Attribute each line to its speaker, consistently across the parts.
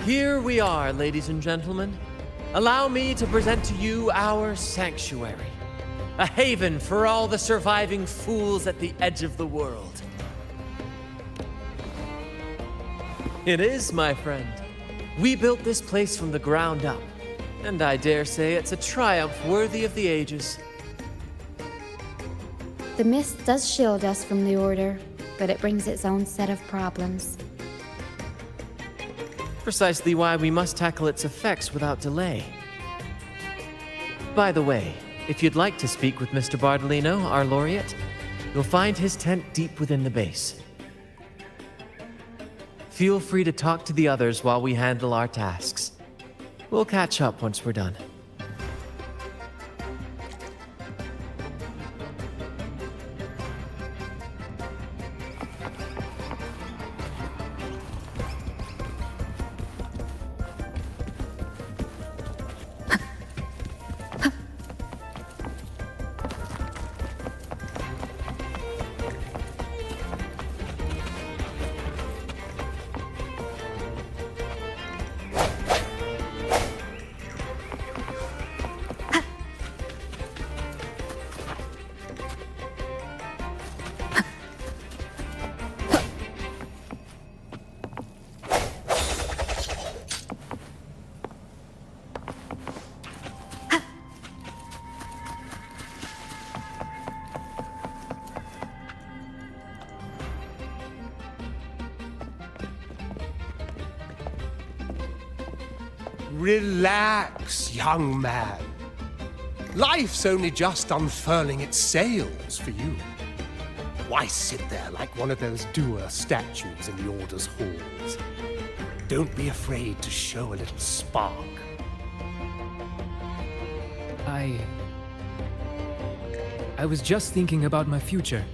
Speaker 1: Here we are, ladies and gentlemen. Allow me to present to you our sanctuary. A haven for all the surviving fools at the edge of the world. It is, my friend. We built this place from the ground up, and I dare say it's a triumph worthy of the ages.
Speaker 2: The mist does shield us from the Order, but it brings its own set of problems.
Speaker 1: Precisely why we must tackle its effects without delay. By the way, if you'd like to speak with Mr. Bardolino, our laureate, you'll find his tent deep within the base. Feel free to talk to the others while we handle our tasks. We'll catch up once we're done.
Speaker 3: Relax, young man. Life's only just unfurling its sails for you. Why sit there like one of those dour statues in the Order's halls? Don't be afraid to show a little spark.
Speaker 4: I was just thinking about my future.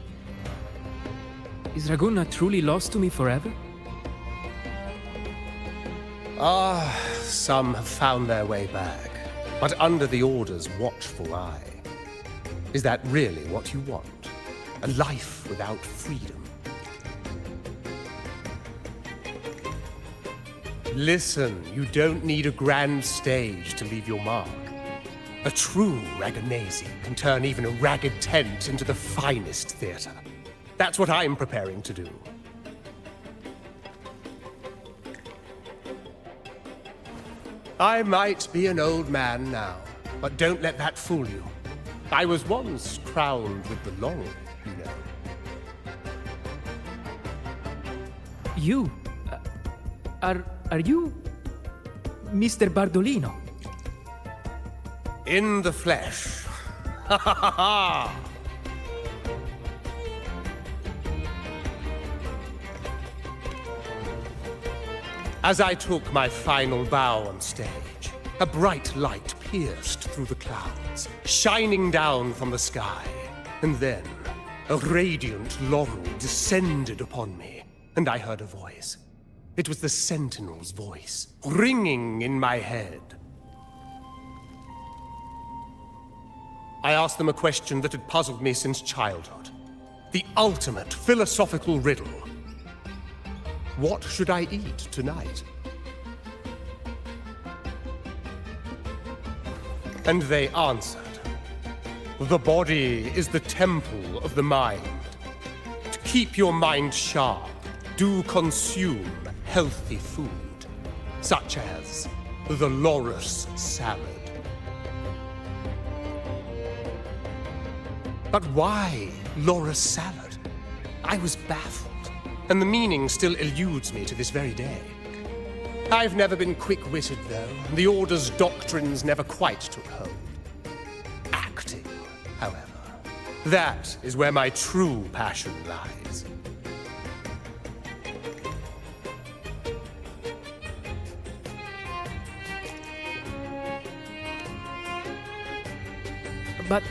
Speaker 4: Is Raguna truly lost to me forever?
Speaker 3: Some have found their way back, but under the Order's watchful eye. Is that really what you want? A life without freedom? Listen, you don't need a grand stage to leave your mark. A true Raganese can turn even a ragged tent into the finest theater. That's what I'm preparing to do. I might be an old man now, but don't let that fool you. I was once crowned with the laurel, you know.
Speaker 4: You? Are you Mr. Bardolino?
Speaker 3: In the flesh. Ha ha ha ha! As I took my final bow on stage, a bright light pierced through the clouds, shining down from the sky. And then, a radiant laurel descended upon me, and I heard a voice. It was the Sentinel's voice, ringing in my head. I asked them a question that had puzzled me since childhood. The ultimate philosophical riddle. What should I eat tonight? And they answered, the body is the temple of the mind. To keep your mind sharp, do consume healthy food, such as the Loris salad. But why Loris salad? I was baffled. And the meaning still eludes me to this very day. I've never been quick-witted, though. The Order's doctrines never quite took hold. Acting, however, that is where my true passion lies.
Speaker 4: But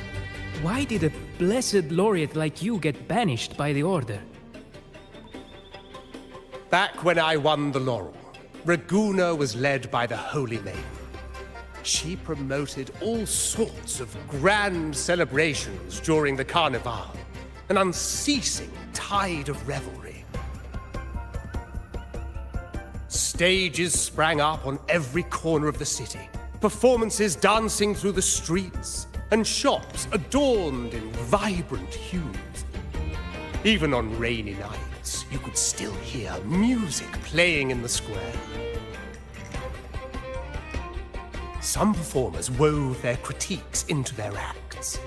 Speaker 4: why did a blessed laureate like you get banished by the Order?
Speaker 3: Back when I won the laurel, Raguna was led by the Holy Maiden. She promoted all sorts of grand celebrations during the Carnival, an unceasing tide of revelry. Stages sprang up on every corner of the city, performances dancing through the streets, and shops adorned in vibrant hues. Even on rainy nights, you could still hear music playing in the square. Some performers wove their critiques into their acts.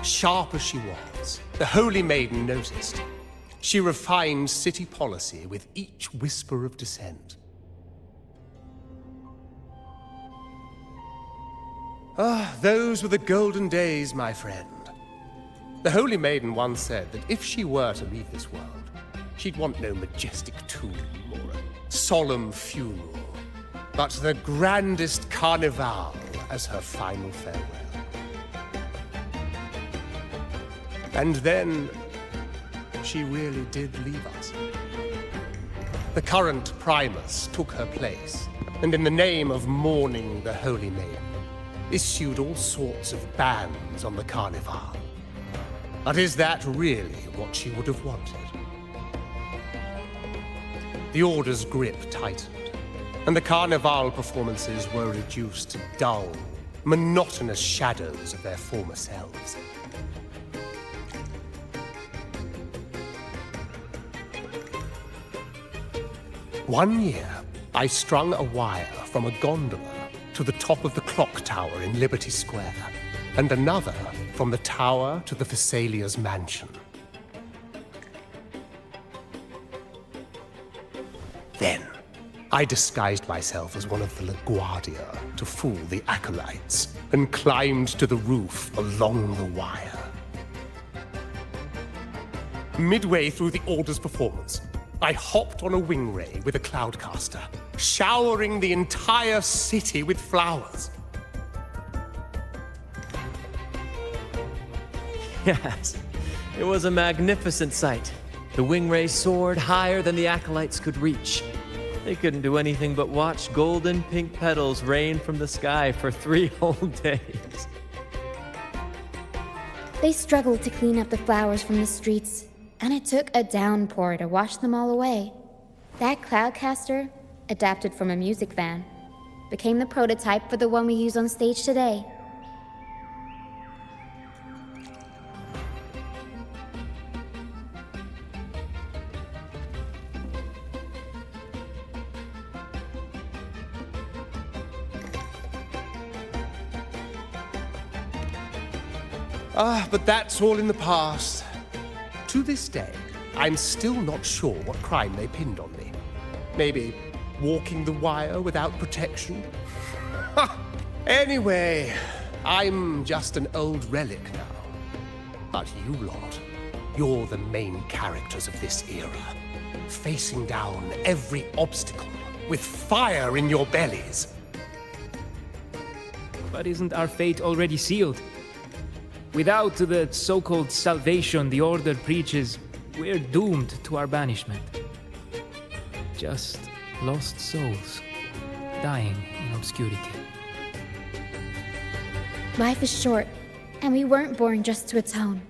Speaker 3: Sharp as she was, the Holy Maiden noticed. She refined city policy with each whisper of dissent. Ah, those were the golden days, my friend. The Holy Maiden once said that if she were to leave this world, she'd want no majestic tomb or a solemn funeral, but the grandest carnival as her final farewell. And then, she really did leave us. The current Primus took her place, and in the name of mourning the Holy Maiden, issued all sorts of bans on the Carnival. But is that really what she would have wanted? The Order's grip tightened, and the Carnival performances were reduced to dull, monotonous shadows of their former selves. One year, I strung a wire from a gondola to the top of the clock tower in Liberty Square, and another from the tower to the Thessalia's mansion. Then, I disguised myself as one of the LaGuardia to fool the acolytes, and climbed to the roof along the wire. Midway through the Order's performance, I hopped on a wing ray with a cloudcaster, showering the entire city with flowers.
Speaker 1: Yes, it was a magnificent sight. The wing rays soared higher than the acolytes could reach. They couldn't do anything but watch golden pink petals rain from the sky for 3 whole days.
Speaker 2: They struggled to clean up the flowers from the streets, and it took a downpour to wash them all away. That cloudcaster, adapted from a music van, became the prototype for the one we use on stage today.
Speaker 3: But that's all in the past. To this day, I'm still not sure what crime they pinned on me. Maybe walking the wire without protection? Anyway, I'm just an old relic now. But you lot, you're the main characters of this era, facing down every obstacle with fire in your bellies.
Speaker 4: But isn't our fate already sealed? Without the so-called salvation the Order preaches, we're doomed to our banishment. Just lost souls, dying in obscurity.
Speaker 2: Life is short, and we weren't born just to atone.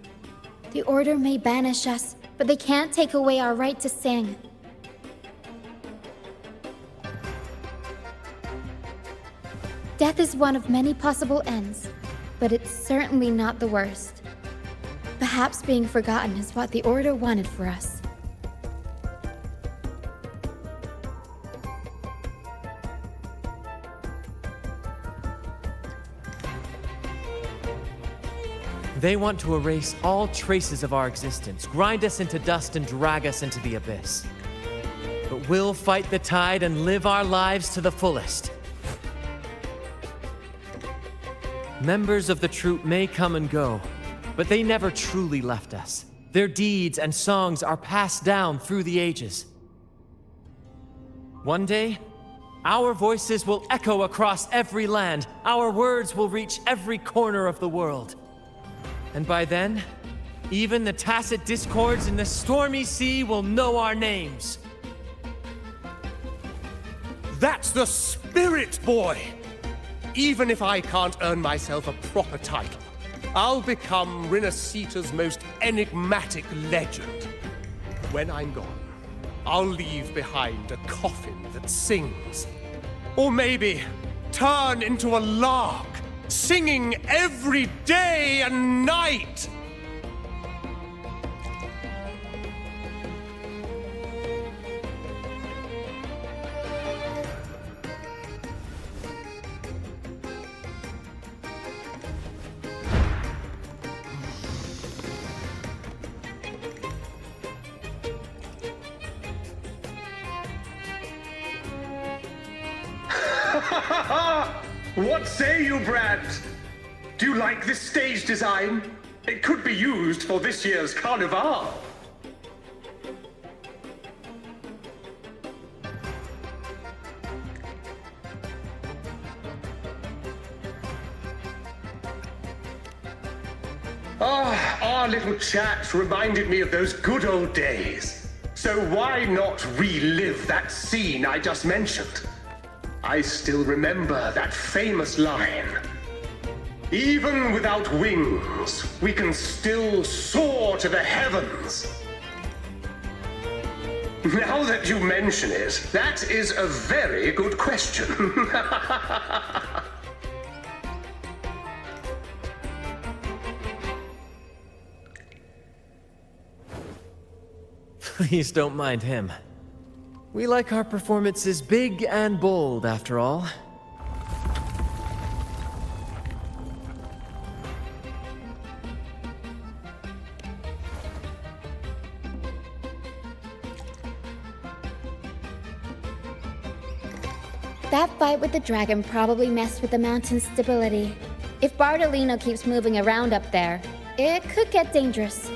Speaker 2: The Order may banish us, but they can't take away our right to sing. Death is one of many possible ends, but it's certainly not the worst. Perhaps being forgotten is what the Order wanted for us.
Speaker 1: They want to erase all traces of our existence, grind us into dust and drag us into the abyss. But we'll fight the tide and live our lives to the fullest. Members of the troupe may come and go, but they never truly left us. Their deeds and songs are passed down through the ages. One day, our voices will echo across every land. Our words will reach every corner of the world. And by then, even the tacit discords in the stormy sea will know our names.
Speaker 3: That's the spirit, boy! Even if I can't earn myself a proper title, I'll become Rinasita's most enigmatic legend. When I'm gone, I'll leave behind a coffin that sings. Or maybe turn into a lark, singing every day and night.
Speaker 5: What say you, Brad? Do you like this stage design? It could be used for this year's carnival. Our little chat reminded me of those good old days. So why not relive that scene I just mentioned? I still remember that famous line. Even without wings, we can still soar to the heavens. Now that you mention it, that is a very good question.
Speaker 1: Please don't mind him. We like our performances big and bold, after all.
Speaker 2: That fight with the dragon probably messed with the mountain's stability. If Bardolino keeps moving around up there, it could get dangerous.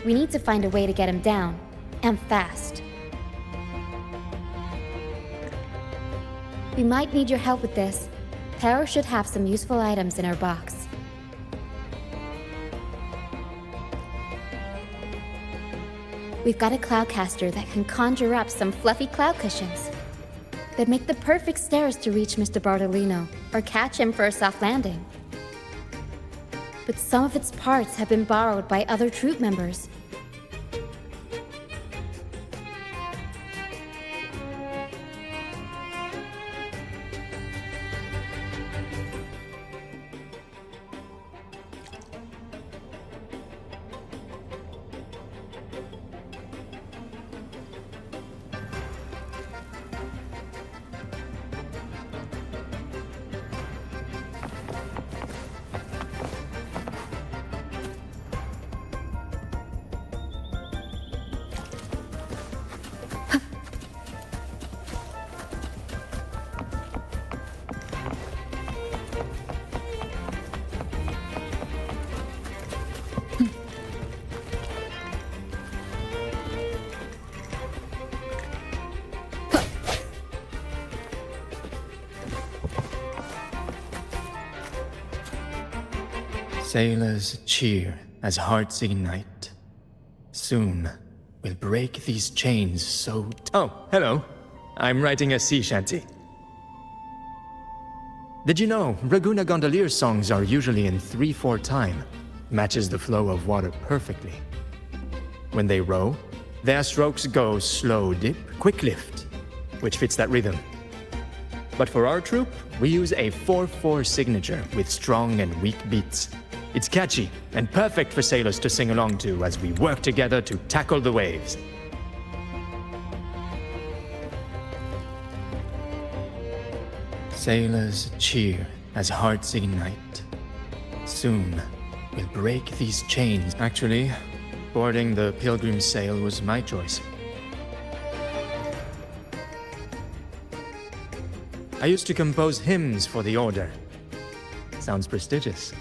Speaker 2: We need to find a way to get him down, and fast. We might need your help with this. Taro should have some useful items in her box. We've got a cloudcaster that can conjure up some fluffy cloud cushions. They'd make the perfect stairs to reach Mr. Bardolino, or catch him for a soft landing. But some of its parts have been borrowed by other troop members.
Speaker 6: Sailors cheer as hearts ignite. Soon, we'll break these chains so... Oh, hello. I'm writing a sea shanty. Did you know Raguna Gondolier's songs are usually in 3/4 time? Matches the flow of water perfectly. When they row, their strokes go slow dip, quick lift, which fits that rhythm. But for our troop, we use a 4/4 signature with strong and weak beats. It's catchy and perfect for sailors to sing along to as we work together to tackle the waves. Sailors cheer as hearts ignite. Soon, we'll break these chains. Actually, boarding the Pilgrim sail was my choice. I used to compose hymns for the Order. Sounds prestigious.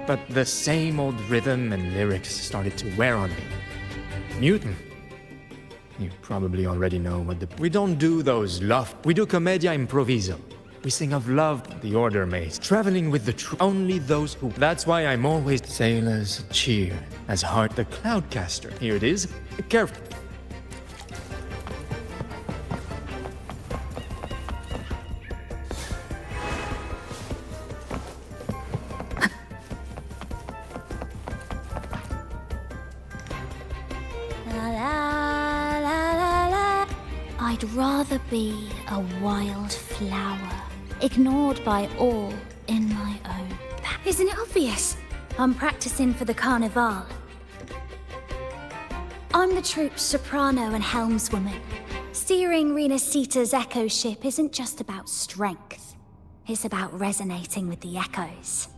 Speaker 6: But the same old rhythm and lyrics started to wear on me. Newton. You probably already know what the... We don't do those we do commedia improviso. We sing of love, the Order maze, traveling with the only those who... That's why I'm always... Sailors cheer as heart the Cloudcaster. Here it is. Careful.
Speaker 7: rather be a wild flower, ignored by all in my own. Isn't it obvious? I'm practicing for the Carnival. I'm the troupe's soprano and helmswoman. Steering Rena Sita's echo ship isn't just about strength. It's about resonating with the echoes.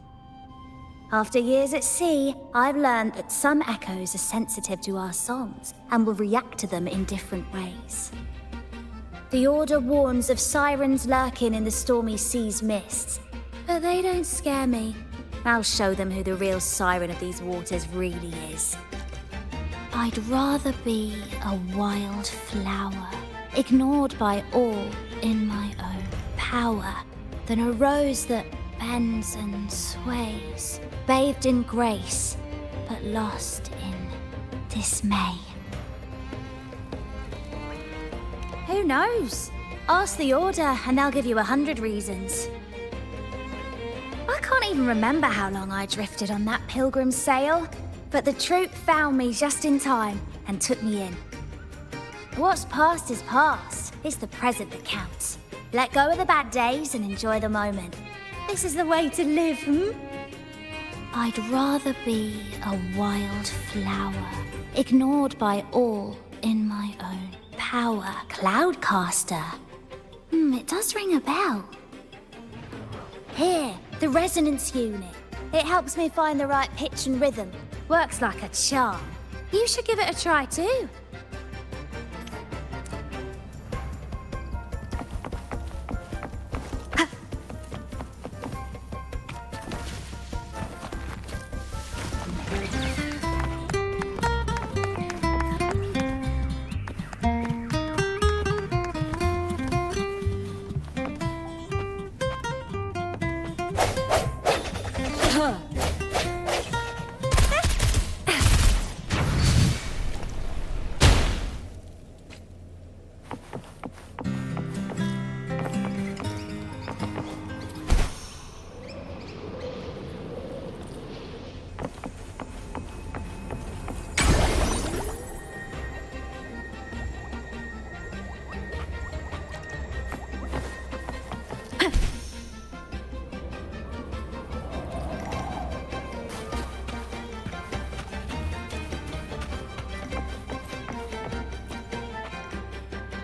Speaker 7: After years at sea, I've learned that some echoes are sensitive to our songs and will react to them in different ways. The Order warns of sirens lurking in the stormy sea's mists, but they don't scare me. I'll show them who the real siren of these waters really is. I'd rather be a wild flower, ignored by all in my own power, than a rose that bends and sways, bathed in grace, but lost in dismay. Who knows? Ask the Order and they'll give you 100 reasons. I can't even remember how long I drifted on that pilgrim's sail, but the troupe found me just in time and took me in. What's past is past. It's the present that counts. Let go of the bad days and enjoy the moment. This is the way to live, I'd rather be a wild flower, ignored by all in my own power. Cloudcaster. It does ring a bell. Here, the resonance unit. It helps me find the right pitch and rhythm. Works like a charm. You should give it a try too.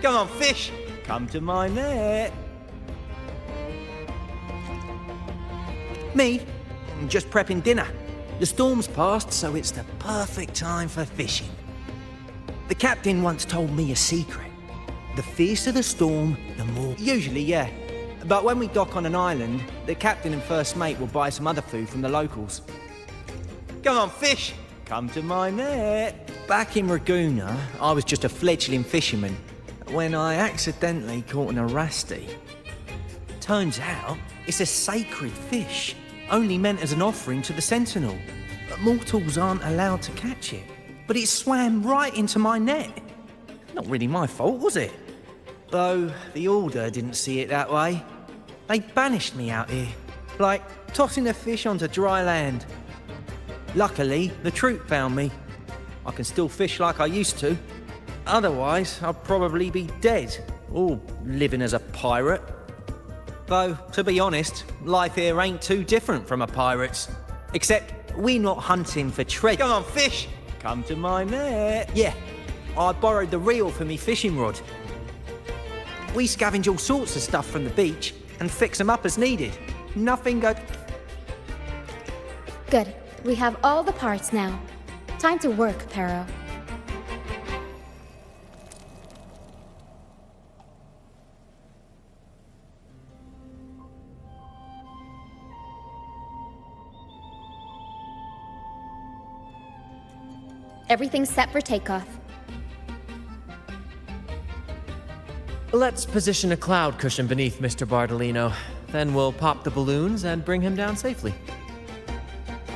Speaker 8: Come on, fish! Come to my net! Me? Just prepping dinner. The storm's passed, so it's the perfect time for fishing. The captain once told me a secret. The fiercer the storm, the more... Usually, yeah. But when we dock on an island, the captain and first mate will buy some other food from the locals. Come on, fish! Come to my net! Back in Raguna, I was just a fledgling fisherman when I accidentally caught an arasti. Turns out, it's a sacred fish, only meant as an offering to the Sentinel. Mortals aren't allowed to catch it, but it swam right into my net. Not really my fault, was it? Though the Order didn't see it that way. They banished me out here, like tossing a fish onto dry land. Luckily, the troupe found me. I can still fish like I used to. Otherwise, I'd probably be dead, or living as a pirate. Though, to be honest, life here ain't too different from a pirate's. Except, we're not hunting for treasure. Come on, fish! Come to my net. Yeah, I borrowed the reel for me fishing rod. We scavenge all sorts of stuff from the beach and fix them up as needed. Nothing go...
Speaker 2: Good. We have all the parts now. Time to work, Pero. Everything's set for takeoff.
Speaker 1: Let's position a cloud cushion beneath Mr. Bardolino. Then we'll pop the balloons and bring him down safely.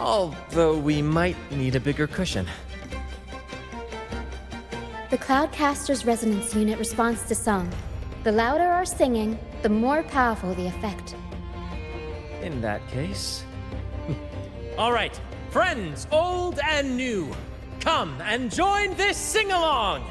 Speaker 1: Although we might need a bigger cushion.
Speaker 2: The Cloudcaster's resonance unit responds to song. The louder our singing, the more powerful the effect.
Speaker 1: In that case...
Speaker 9: All right, friends, old and new, come and join this sing-along!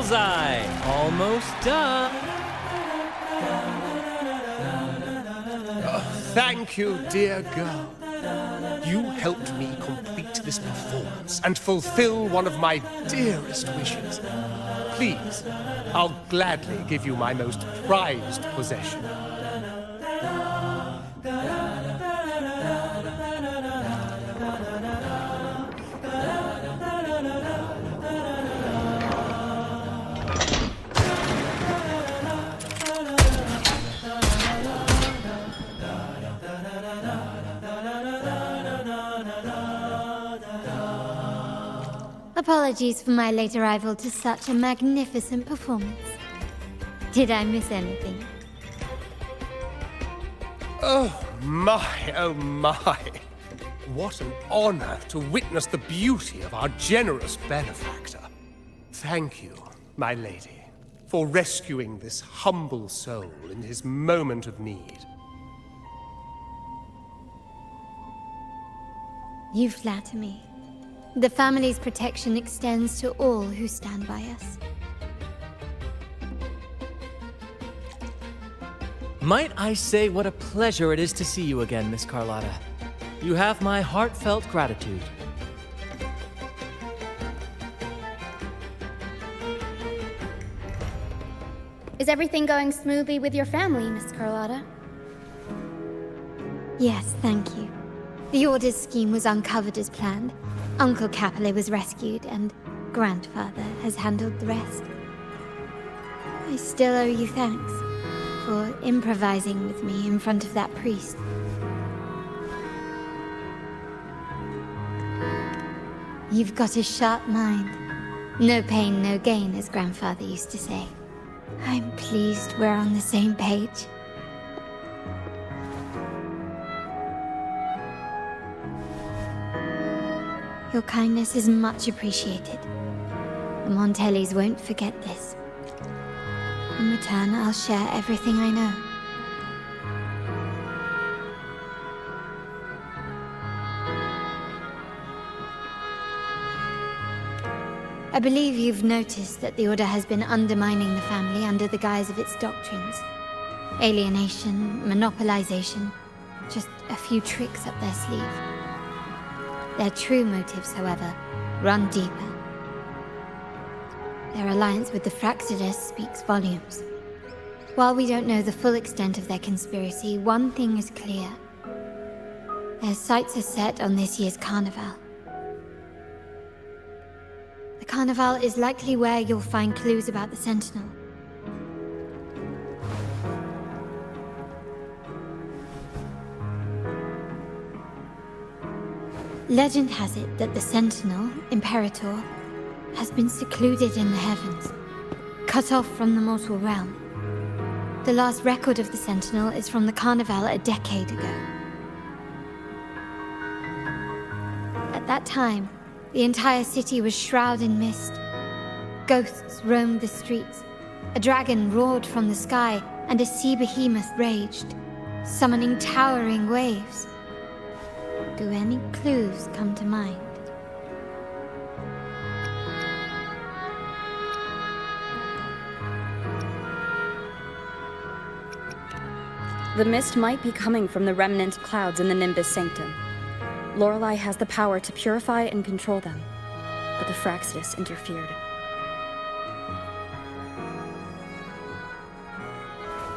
Speaker 9: Bullseye! Almost done.
Speaker 3: Thank you, dear girl. You helped me complete this performance and fulfill one of my dearest wishes. Please, I'll gladly give you my most prized possession.
Speaker 2: Apologies for my late arrival to such a magnificent performance. Did I miss anything?
Speaker 3: Oh my. What an honor to witness the beauty of our generous benefactor. Thank you, my lady, for rescuing this humble soul in his moment of need.
Speaker 2: You flatter me. The family's protection extends to all who stand by us.
Speaker 1: Might I say what a pleasure it is to see you again, Miss Carlotta. You have my heartfelt gratitude.
Speaker 2: Is everything going smoothly with your family, Miss Carlotta? Yes, thank you. The Order's scheme was uncovered as planned. Uncle Capulet was rescued, and Grandfather has handled the rest. I still owe you thanks for improvising with me in front of that priest. You've got a sharp mind. No pain, no gain, as Grandfather used to say. I'm pleased we're on the same page. Your kindness is much appreciated. The Montellis won't forget this. In return, I'll share everything I know. I believe you've noticed that the Order has been undermining the family under the guise of its doctrines. Alienation, monopolization, just a few tricks up their sleeve. Their true motives, however, run deeper. Their alliance with the Fraxidus speaks volumes. While we don't know the full extent of their conspiracy, one thing is clear. Their sights are set on this year's carnival. The carnival is likely where you'll find clues about the Sentinel. Legend has it that the Sentinel, Imperator, has been secluded in the heavens, cut off from the mortal realm. The last record of the Sentinel is from the Carnival a decade ago. At that time, the entire city was shrouded in mist. Ghosts roamed the streets. A dragon roared from the sky, and a sea behemoth raged, summoning towering waves. Do any clues come to mind?
Speaker 10: The mist might be coming from the remnant clouds in the Nimbus Sanctum. Lorelei has the power to purify and control them, but the Fraxidus interfered.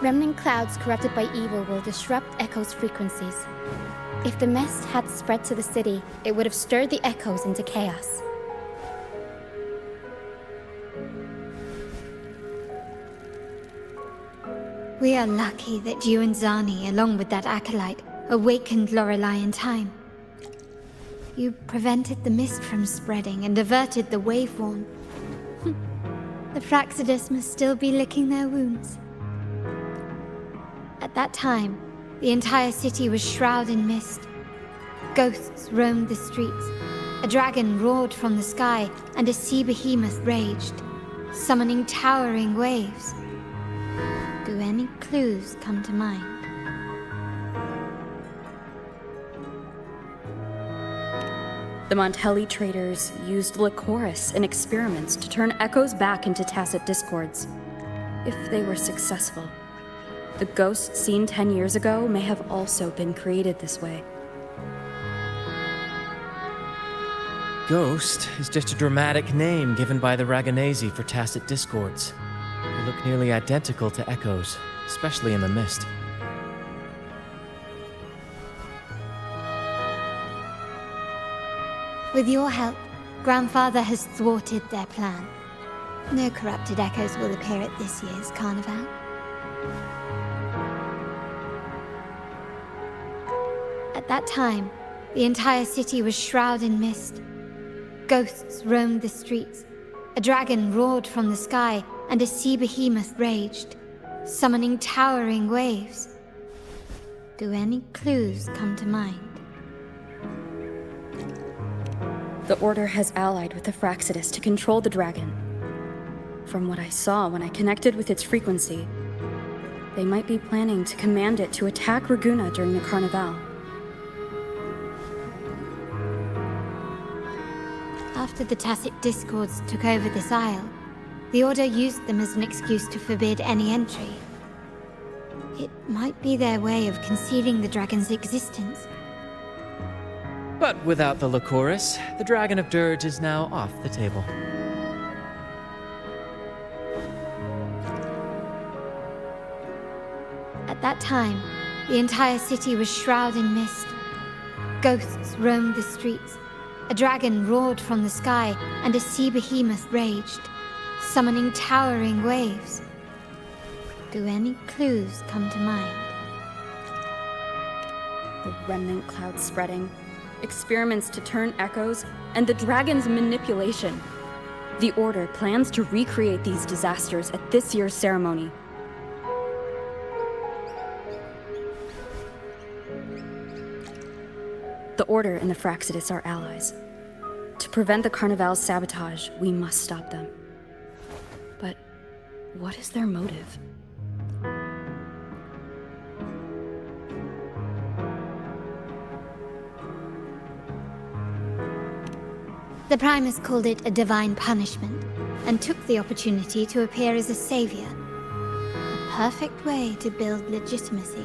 Speaker 2: Remnant clouds corrupted by evil will disrupt Echo's frequencies. If the mist had spread to the city, it would have stirred the Echoes into chaos. We are lucky that you and Zani, along with that acolyte, awakened Lorelei in time. You prevented the mist from spreading and averted the waveworn. The Fraxidus must still be licking their wounds. At that time, the entire city was shrouded in mist. Ghosts roamed the streets. A dragon roared from the sky, and a sea behemoth raged, summoning towering waves. Do any clues come to mind?
Speaker 10: The Montelli traders used Lycoris in experiments to turn echoes back into tacit discords. If they were successful, the ghosts seen 10 years ago may have also been created this way.
Speaker 1: Ghost is just a dramatic name given by the Raganesi for tacit discords. They look nearly identical to echoes, especially in the mist.
Speaker 2: With your help, Grandfather has thwarted their plan. No corrupted echoes will appear at this year's carnival. At that time, the entire city was shrouded in mist. Ghosts roamed the streets. A dragon roared from the sky, and a sea behemoth raged, summoning towering waves. Do any clues come to mind?
Speaker 10: The Order has allied with the Fraxidus to control the dragon. From what I saw when I connected with its frequency, they might be planning to command it to attack Raguna during the Carnival.
Speaker 2: After the Tacit Discords took over this isle, the Order used them as an excuse to forbid any entry. It might be their way of concealing the dragon's existence.
Speaker 1: But without the Lycoris, the Dragon of Dirge is now off the table.
Speaker 2: At that time, the entire city was shrouded in mist. Ghosts roamed the streets. A dragon roared from the sky, and a sea behemoth raged, summoning towering waves. Do any clues come to mind?
Speaker 10: The remnant cloud spreading, experiments to turn echoes, and the dragon's manipulation. The Order plans to recreate these disasters at this year's ceremony. The Order and the Fraxidus are allies. To prevent the Carnival's sabotage, we must stop them. But what is their motive?
Speaker 2: The Primus called it a divine punishment, and took the opportunity to appear as a savior. A perfect way to build legitimacy.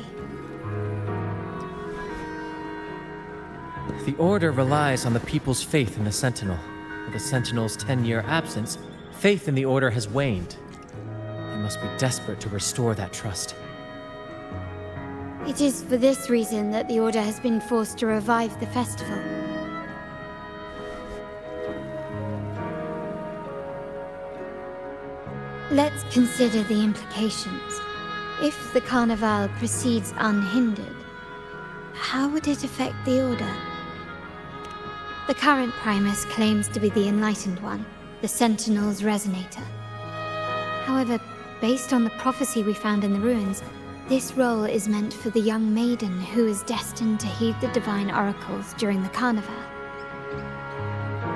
Speaker 1: The Order relies on the people's faith in the Sentinel. With the Sentinel's 10-year absence, faith in the Order has waned. They must be desperate to restore that trust.
Speaker 2: It is for this reason that the Order has been forced to revive the festival. Let's consider the implications. If the Carnival proceeds unhindered, how would it affect the Order? The current Primus claims to be the Enlightened One, the Sentinel's Resonator. However, based on the prophecy we found in the ruins, this role is meant for the young maiden who is destined to heed the divine oracles during the Carnival.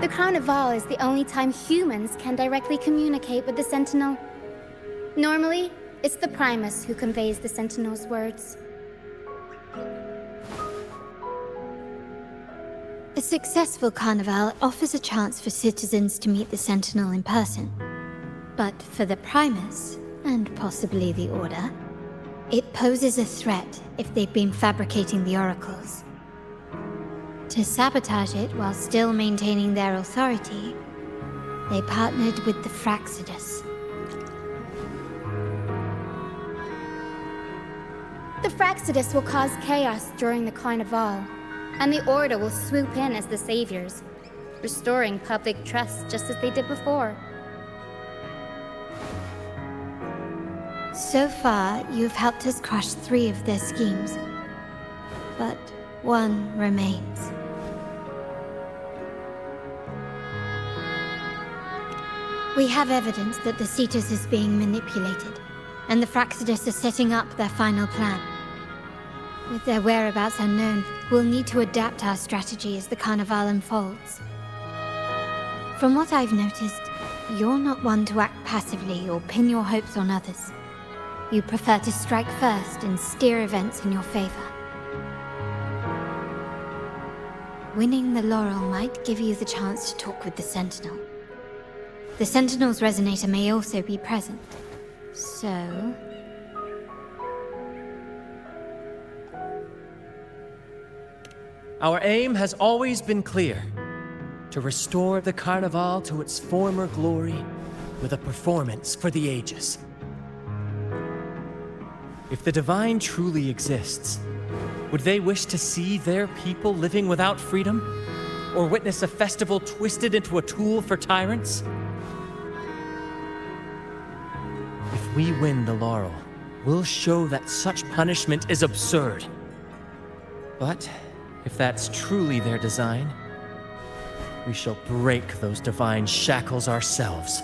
Speaker 11: The Carnival is the only time humans can directly communicate with the Sentinel. Normally, it's the Primus who conveys the Sentinel's words.
Speaker 2: A successful Carnival offers a chance for citizens to meet the Sentinel in person. But for the Primus, and possibly the Order, it poses a threat if they've been fabricating the oracles. To sabotage it while still maintaining their authority, they partnered with the Fraxidus.
Speaker 11: The Fraxidus will cause chaos during the Carnival, and the Order will swoop in as the saviors, restoring public trust just as they did before.
Speaker 2: So far, you've helped us crush 3 of their schemes. But one remains. We have evidence that the Cetus is being manipulated, and the Fraxidus are setting up their final plan. With their whereabouts unknown, we'll need to adapt our strategy as the Carnival unfolds. From what I've noticed, you're not one to act passively or pin your hopes on others. You prefer to strike first and steer events in your favor.
Speaker 11: Winning the laurel might give you the chance to talk with the Sentinel. The Sentinel's resonator may also be present. So...
Speaker 1: Our aim has always been clear. To restore the Carnival to its former glory with a performance for the ages. If the Divine truly exists, would they wish to see their people living without freedom? Or witness a festival twisted into a tool for tyrants? If we win the laurel, we'll show that such punishment is absurd. But if that's truly their design, we shall break those divine shackles ourselves.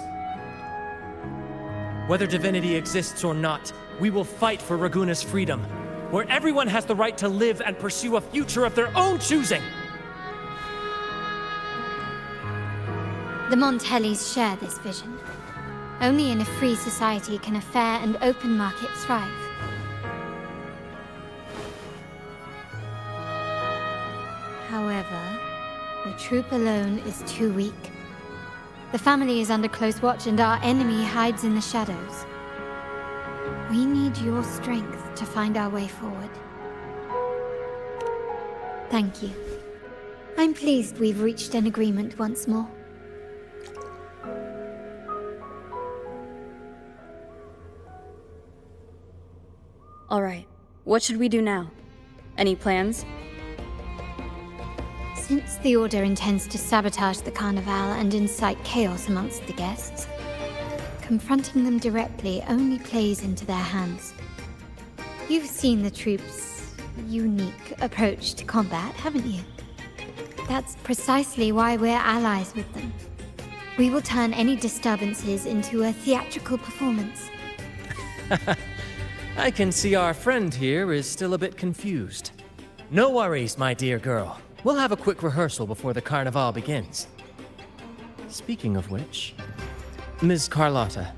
Speaker 1: Whether divinity exists or not, we will fight for Raguna's freedom, where everyone has the right to live and pursue a future of their own choosing.
Speaker 11: The Montellis share this vision. Only in a free society can a fair and open market thrive. However, the troop alone is too weak. The family is under close watch and our enemy hides in the shadows. We need your strength to find our way forward. Thank you. I'm pleased we've reached an agreement once more.
Speaker 10: All right, what should we do now? Any plans?
Speaker 11: Since the Order intends to sabotage the Carnival and incite chaos amongst the guests, confronting them directly only plays into their hands. You've seen the troops' unique approach to combat, haven't you? That's precisely why we're allies with them. We will turn any disturbances into a theatrical performance.
Speaker 1: I can see our friend here is still a bit confused. No worries, my dear girl. We'll have a quick rehearsal before the Carnival begins. Speaking of which, Ms. Carlotta,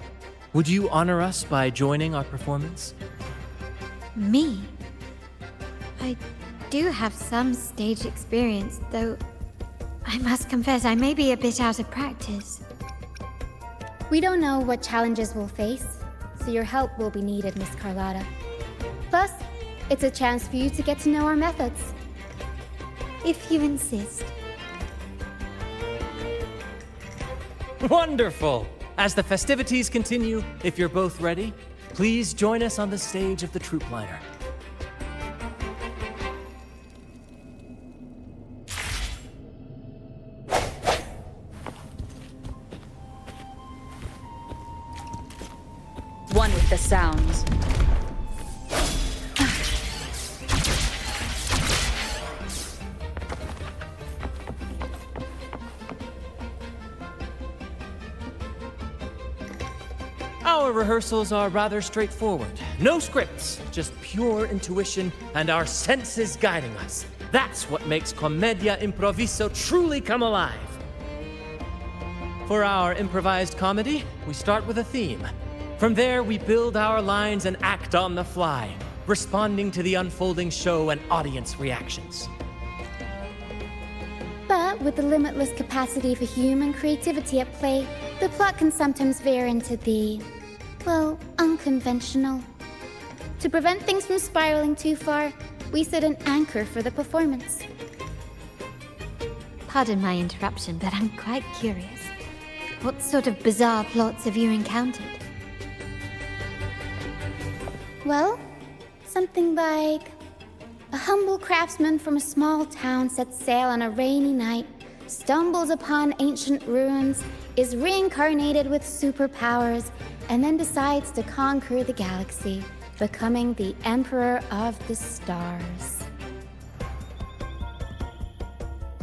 Speaker 1: would you honor us by joining our performance?
Speaker 11: Me? I do have some stage experience, though I must confess I may be a bit out of practice.
Speaker 2: We don't know what challenges we'll face, so your help will be needed, Miss Carlotta. Plus, it's a chance for you to get to know our methods.
Speaker 11: If you insist.
Speaker 1: Wonderful! As the festivities continue, if you're both ready, please join us on the stage of the troop liner.
Speaker 10: One with the sounds.
Speaker 1: Our rehearsals are rather straightforward. No scripts, just pure intuition and our senses guiding us. That's what makes Commedia Improviso truly come alive. For our improvised comedy, we start with a theme. From there, we build our lines and act on the fly, responding to the unfolding show and audience reactions.
Speaker 2: But with the limitless capacity for human creativity at play, the plot can sometimes veer into the, well, unconventional. To prevent things from spiraling too far, we set an anchor for the performance.
Speaker 11: Pardon my interruption, but I'm quite curious. What sort of bizarre plots have you encountered?
Speaker 2: Well, something like a humble craftsman from a small town sets sail on a rainy night, stumbles upon ancient ruins, is reincarnated with superpowers, and then decides to conquer the galaxy, becoming the Emperor of the Stars.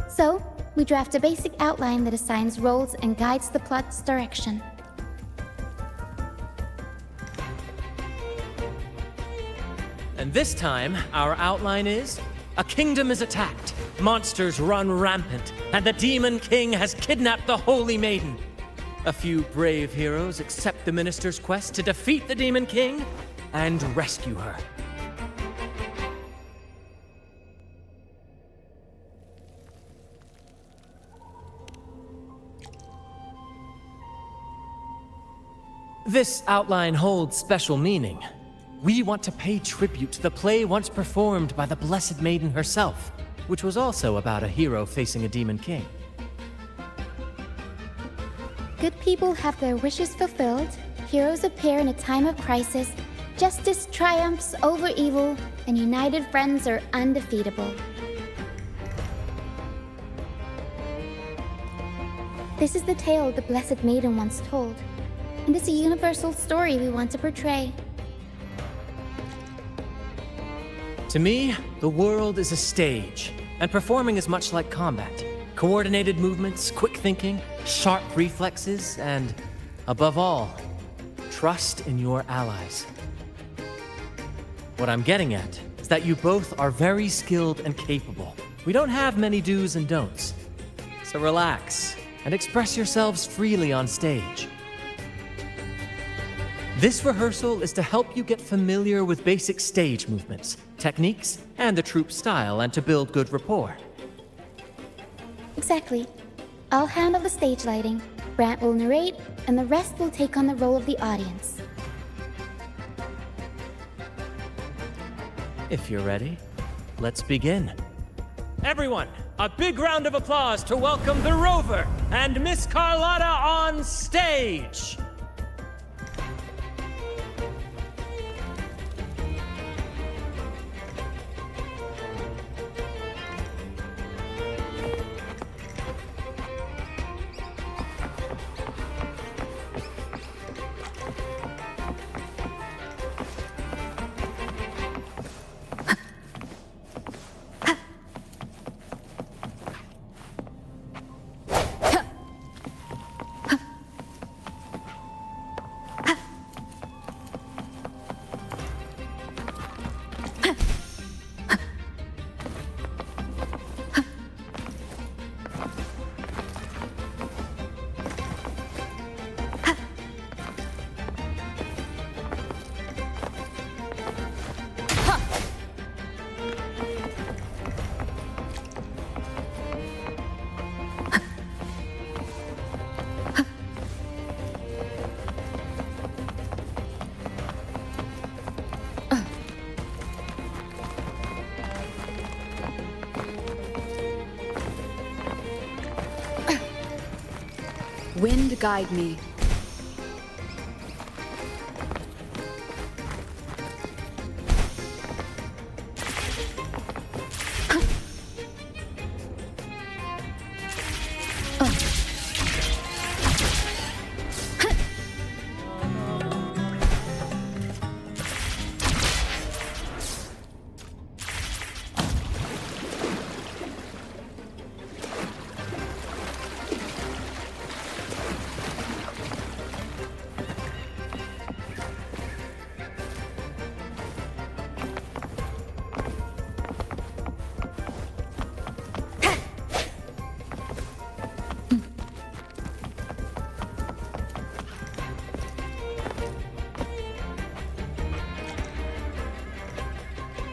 Speaker 2: So, we draft a basic outline that assigns roles and guides the plot's direction.
Speaker 1: And this time, our outline is: a kingdom is attacked, monsters run rampant, and the Demon King has kidnapped the Holy Maiden. A few brave heroes accept the minister's quest to defeat the Demon King and rescue her. This outline holds special meaning. We want to pay tribute to the play once performed by the Blessed Maiden herself, which was also about a hero facing a demon king.
Speaker 2: Good people have their wishes fulfilled, heroes appear in a time of crisis, justice triumphs over evil, and united friends are undefeatable. This is the tale the Blessed Maiden once told, and it's a universal story we want to portray.
Speaker 1: To me, the world is a stage, and performing is much like combat. Coordinated movements, quick thinking, sharp reflexes, and, above all, trust in your allies. What I'm getting at is that you both are very skilled and capable. We don't have many do's and don'ts. So relax and express yourselves freely on stage. This rehearsal is to help you get familiar with basic stage movements, techniques, and the troupe style, and to build good rapport.
Speaker 2: Exactly. I'll handle the stage lighting, Brant will narrate, and the rest will take on the role of the audience.
Speaker 1: If you're ready, let's begin.
Speaker 9: Everyone, a big round of applause to welcome the Rover and Miss Carlotta on stage!
Speaker 10: Wind guide me,